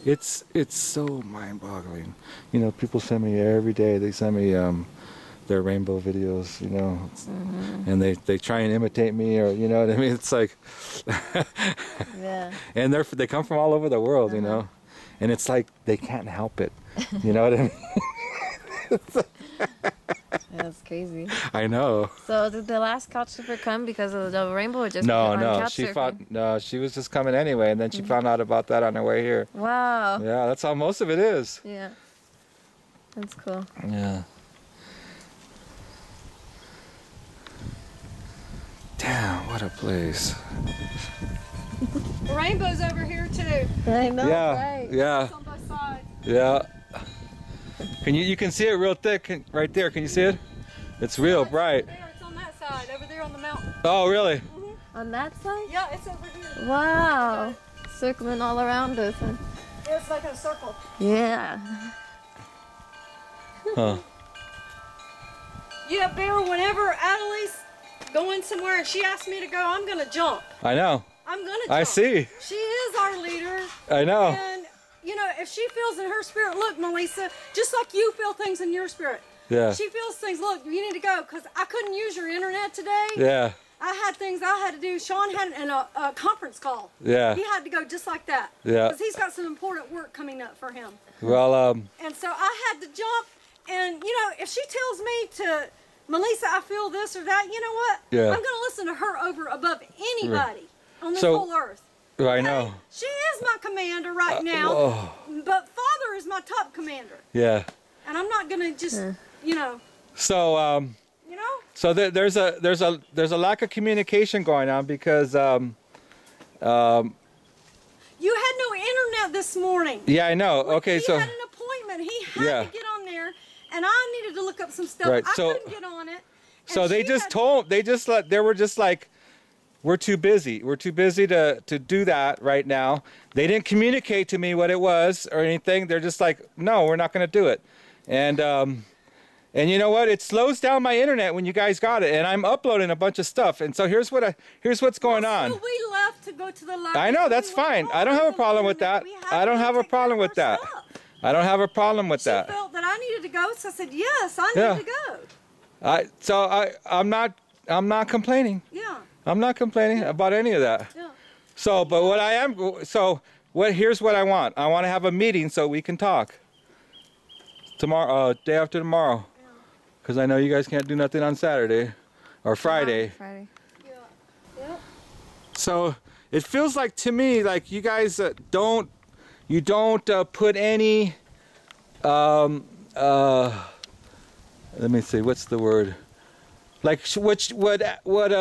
It's so mind-boggling. You know, people send me every day. They send me their rainbow videos. You know, and they try and imitate me, or you know what I mean. It's like, Yeah. and they come from all over the world. You know, and it's like they can't help it. You know what I mean? That's crazy. I know. So did the last couch surfer come because of the rainbow, or just No, on no. couch She surfing? no. She was just coming anyway, and then she found out about that on her way here. Wow. Yeah, that's how most of it is. Yeah. That's cool. Yeah. Damn, what a place. The rainbow's over here too. I know, Yeah, right? yeah, It's on both sides. yeah. You can see it real thick right there. Can you see it? It's real bright. There, it's on that side, over there on the mountain. Oh, really? On that side? Yeah, it's over here. Wow. Circling all around us. Huh? It's like a circle. Yeah. Huh. Yeah, Bear, whenever Adelie's going somewhere and she asks me to go, I'm going to jump. I know. I'm going to jump. I see. She is our leader. I know. And, you know, if she feels in her spirit, look, Melissa, just like you feel things in your spirit. Yeah. She feels things, look, you need to go, because I couldn't use your internet today. Yeah. I had things I had to do. Sean had a conference call. Yeah. He had to go just like that. Yeah. Because he's got some important work coming up for him. Well, And so I had to jump, and, you know, if she tells me to, Melissa, I feel this or that, you know what? Yeah. I'm going to listen to her over above anybody on this So- whole earth. I know. She is my commander right now, Oh, but Father is my top commander. yeah. And I'm not going to just, you know, So, you know? so there's a lack of communication going on because, You had no internet this morning. yeah, I know. Okay, he so. had an appointment. He had Yeah. to get on there, and I needed to look up some stuff. Right, I so- couldn't get on it. So and they she just had- told, they were just like, we're too busy. We're too busy to do that right now. They didn't communicate to me what it was or anything. They're just like, no, we're not going to do it. And you know what? It slows down my internet when you guys got it. And I'm uploading a bunch of stuff. And so here's what's going on. So we left to go to the library. I know, that's We went fine. home I don't have a with problem with internet. that. We had I don't to have a take care problem of with our that. stuff. I don't have a problem with She that. felt that I needed to go, so I said, yes, I Yeah. need to go. I'm not complaining. Yeah, I'm not complaining about any of that. yeah. So, but what I am, here's what I want. I want to have a meeting so we can talk. Tomorrow, day after tomorrow. Because I know you guys can't do nothing on Saturday or Friday. Friday. Yeah. Yeah. So it feels like to me, like you guys don't put any, let me see, what's the word? Like what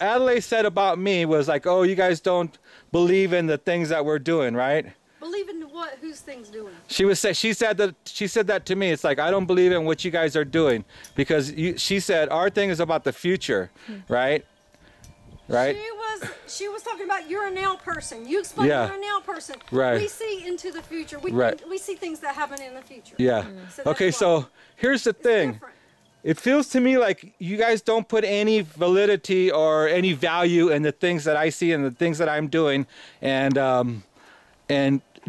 Adelaide said about me was like, oh, you guys don't believe in the things that we're doing, right? Believe in what? Whose thing's doing? She said that to me. It's like I don't believe in what you guys are doing because she said our thing is about the future, right? Right? She was talking about you're a now person. You explained Yeah. you're a now person. Right. We see into the future. Right. We see things that happen in the future. Yeah. So that's Okay, why. so here's the It's thing. different. It feels to me like you guys don't put any validity or any value in the things that I see and the things that I'm doing, and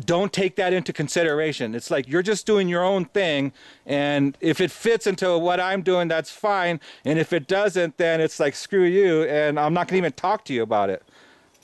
don't take that into consideration. It's like you're just doing your own thing, and if it fits into what I'm doing, that's fine. And if it doesn't, then it's like screw you, and I'm not gonna even talk to you about it.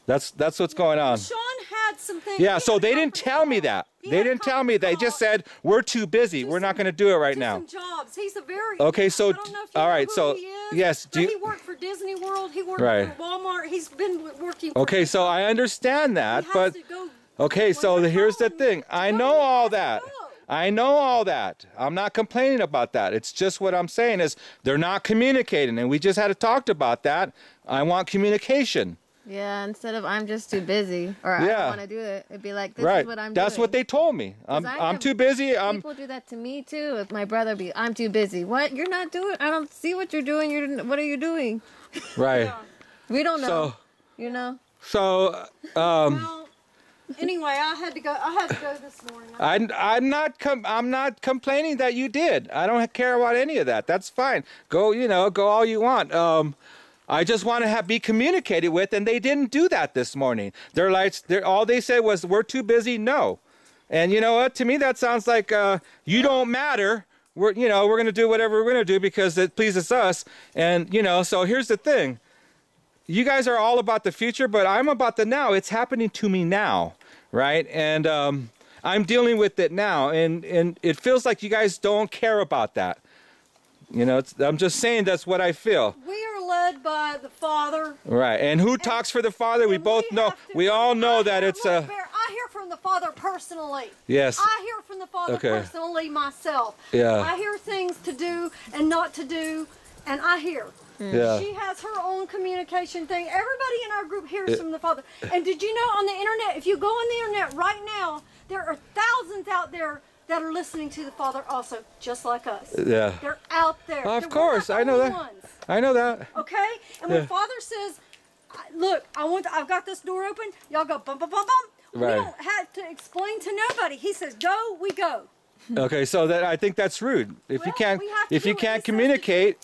That's what's going on. Sean had some things. Yeah, he so had they a didn't conference tell me call. that. He They had a didn't tell me. They conference just call said we're too busy. to We're not some- going to do it right to now. Some jobs. He's a very. Okay, so- I don't know if you all know right, who so, he is, yes, but do you- he worked for Disney World. He worked Right. for Walmart. He's been working. For Okay, so I understand that, He has but to go okay, when so they're here's the calling thing. to I go, know he all has to that. go. I know all that. I'm not complaining about that. It's just what I'm saying is they're not communicating, and we just had talked about that. I want communication. Yeah, instead of I'm just too busy or I Yeah. don't want to do it, it'd be like this Right. is what I'm That's doing. what they told me. I'm 'Cause I I'm have too busy. People do that to me too. If my brother be, I'm too busy. What? You're not doing? I don't see what you're doing. What are you doing? right. Yeah. We don't know. So You know. so Well, anyway, I had to go. I had to go this morning. I'm not complaining that you did. I don't care about any of that. That's fine. Go all you want. I just want to be communicated with, and they didn't do that this morning. All they said was we're too busy. No, And you know what? To me, that sounds like you don't matter. We're going to do whatever we're going to do because it pleases us. And, so here's the thing. You guys are all about the future, but I'm about the now. It's happening to me now, right? And I'm dealing with it now. And it feels like you guys don't care about that. I'm just saying that's what I feel. We are led by the Father. Right. And who talks for the Father? We both know. We all know that it's I hear from the Father personally. Yes. I hear from the Father personally myself. Yeah. I hear things to do and not to do, and I hear. Yeah. She has her own communication thing. Everybody in our group hears from the Father. And did you know on the internet, if you go on the internet right now, there are thousands out there that are listening to the Father also, just like us. Yeah. They're out there. Of course, I know that. Ones. I know that. Okay? And when Father says, look, I've got this door open, y'all go bum, bum, bum, bum. Right. We don't have to explain to nobody. He says, go, we go. Okay, so that I think that's rude. If you can't communicate,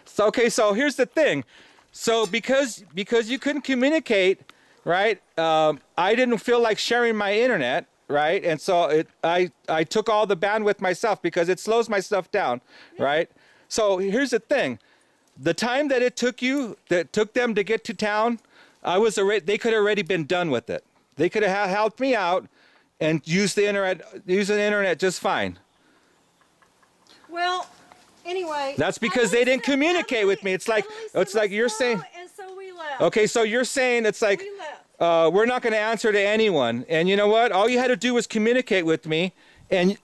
So okay, so here's the thing. So because you couldn't communicate, right? I didn't feel like sharing my internet, right? And so I took all the bandwidth myself because it slows my stuff down, right? So here's the thing. The time that it took them to get to town, they could have already been done with it. They could have helped me out and use the internet just fine. Well, anyway. That's because they didn't communicate with me. It's like you're saying. And so we left. Okay, so you're saying it's like We left. we're not going to answer to anyone. And you know what? All you had to do was communicate with me. And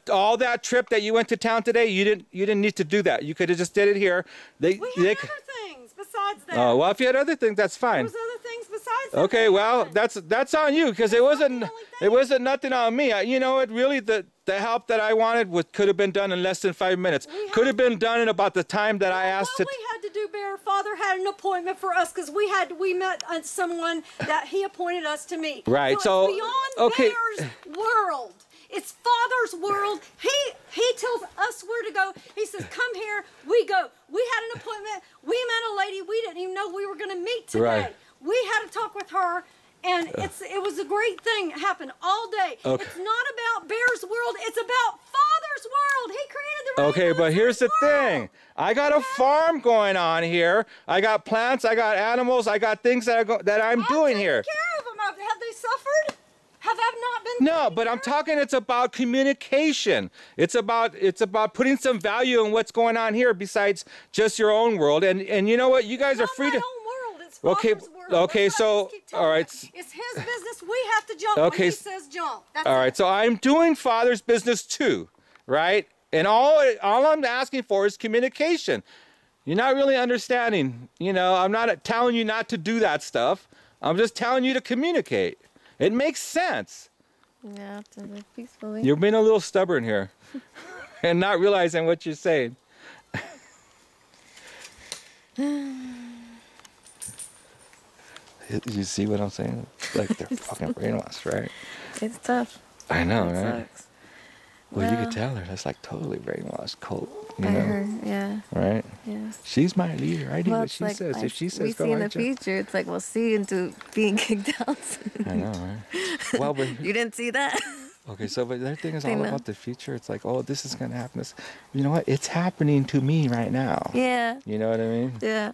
all that trip that you went to town today, you didn't need to do that. You could have just did it here. We had other things besides that. Oh well, if you had other things, that's fine. There was other things besides that. Okay, well, that's on you because it wasn't nothing on me. You know what? Really, the help that I wanted could have been done in less than 5 minutes. Could have been done in about the time that I asked. What we had to do, Bear, Father had an appointment for us because we met someone that he appointed us to meet. Right. So it's beyond Bear's world. It's Father's world. He tells us where to go. He says, come here, we go. We had an appointment. We met a lady we didn't even know we were going to meet today. Right. We had to talk with her, and it was a great thing. It happened all day. Okay. It's not about Bear's world. It's about Father's world. He created the Okay, but here's the thing. I got a farm going on here. I got plants. I got animals. I got things that I'm doing here. Care of them. Have they suffered? Have I not been? No, but I'm talking. It's about communication. It's about putting some value in what's going on here besides just your own world. And you know what? You guys are free to. It's my own world. It's Father's world. Okay. So all right. It's his business. We have to jump Okay. when he says jump. That's All right. it. So I'm doing Father's business too, right? And all I'm asking for is communication. You're not really understanding. I'm not telling you not to do that stuff. I'm just telling you to communicate. It makes sense. Yeah, to live peacefully. You're being a little stubborn here and not realizing what you're saying. You see what I'm saying? Like they're fucking brainwashed, right? It's tough. I know, It right? sucks. Well, you could tell her that's like totally brainwashed cult, By her, yeah. right? Yeah. She's my leader. I do Well, what it's she like, says. If she says we go, see in I the jump. future, it's like we'll see into being kicked out. I know, right? Well, but You didn't see that? okay, so but their thing is I all know. about the future. It's like, oh, this is gonna happen. You know what? It's happening to me right now. Yeah. You know what I mean? Yeah.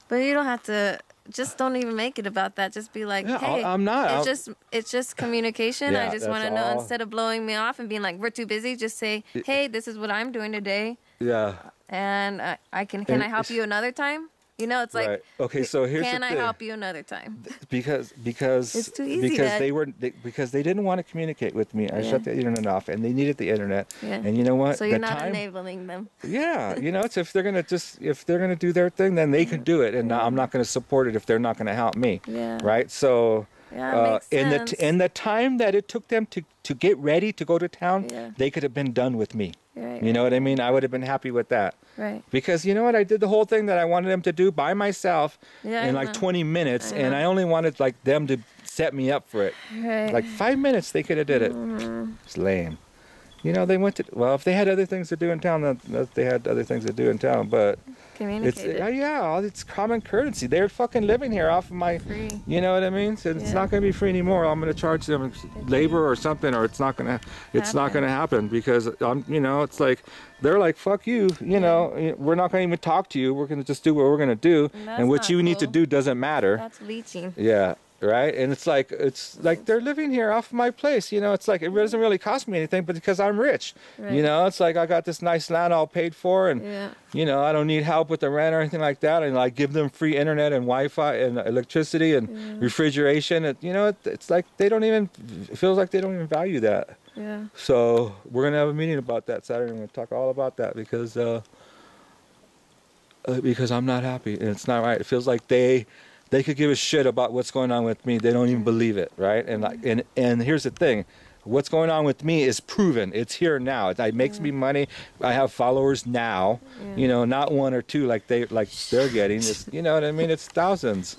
But you don't have to. Just don't even make it about that. Just be like, Yeah, hey, I'm not. It's just communication. Yeah, I just that's want to know all. instead of blowing me off and being like, we're too busy. Just say, hey, this is what I'm doing today, Yeah. and I can And I help you another time? It's like, Right. Okay, so here's can the I thing. help you another time? Because It's too easy, because Dad. because they didn't want to communicate with me. I Yeah. shut the internet off, and they needed the internet. Yeah. And you know what? So you're The not time- enabling them. Yeah, it's if they're gonna do their thing, then they can do it, and I'm not gonna support it if they're not gonna help me. Yeah. Right. So. Yeah, it makes sense. In the time that it took them to get ready to go to town, Yeah. they could have been done with me. Right, You know what I mean? I would have been happy with that. Right. Because you know what? I did the whole thing that I wanted them to do by myself Yeah, I in like know. 20 minutes, I and know. I only wanted like them to set me up for it. Right. Like 5 minutes, they could have did it. It's lame. They went to, well, if they had other things to do in town, they had other things to do in town, but Communicate it. Yeah, it's common courtesy. They're fucking living here off of my, Free. you know what I mean? So it's Yeah. not going to be free anymore. I'm going to charge them labor or something, or it's not going to happen because you know, it's like they're like, fuck you, you know, we're not going to even talk to you. We're going to just do what we're going to do, and what not you need to cool. do doesn't matter. That's leeching. Yeah. Right, and it's like they're living here off of my place, you know. It's like it doesn't really cost me anything, but because I'm rich, Right. you know. It's like I got this nice land all paid for, and Yeah. you know, I don't need help with the rent or anything like that, and I give them free internet and Wi-Fi and electricity and refrigeration. You know, it's like they don't even, it feels like they don't even value that. Yeah. So we're gonna have a meeting about that Saturday. I'm gonna talk all about that because I'm not happy, and it's not right. It feels like they could give a shit about what's going on with me. They don't even believe it, right? And like, and here's the thing. What's going on with me is proven. It's here now. It makes me money. I have followers now. Yeah. You know, not one or two like they're getting. It's, you know what I mean? It's thousands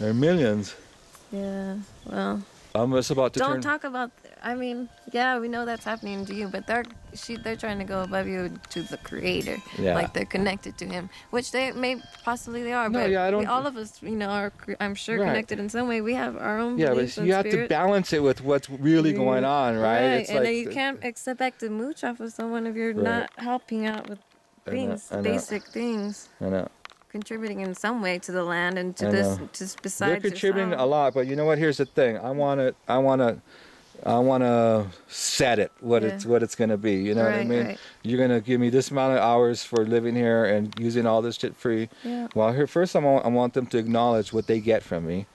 or millions. Yeah. Well. I'm just about to Don't turn. talk about. I mean, yeah, we know that's happening to you, but they're trying to go above you to the Creator. Yeah. Like they're connected to Him, which they possibly are. No, but yeah, I don't- all of us, you know, are I'm sure Right. connected in some way. We have our own Yeah, beliefs but and you have to spirit. balance it with what's really going on, right? It's and like then you can't expect to mooch off of someone if you're not helping out with things, I know. basic things, I know. contributing in some way to the land and to I this, know. just besides They're contributing yourself. a lot, but you know what? Here's the thing. I want to set it what it's going to be. You know what I Right, mean? right. You're going to give me this amount of hours for living here and using all this shit free. Yeah. Well, here first I want them to acknowledge what they get from me.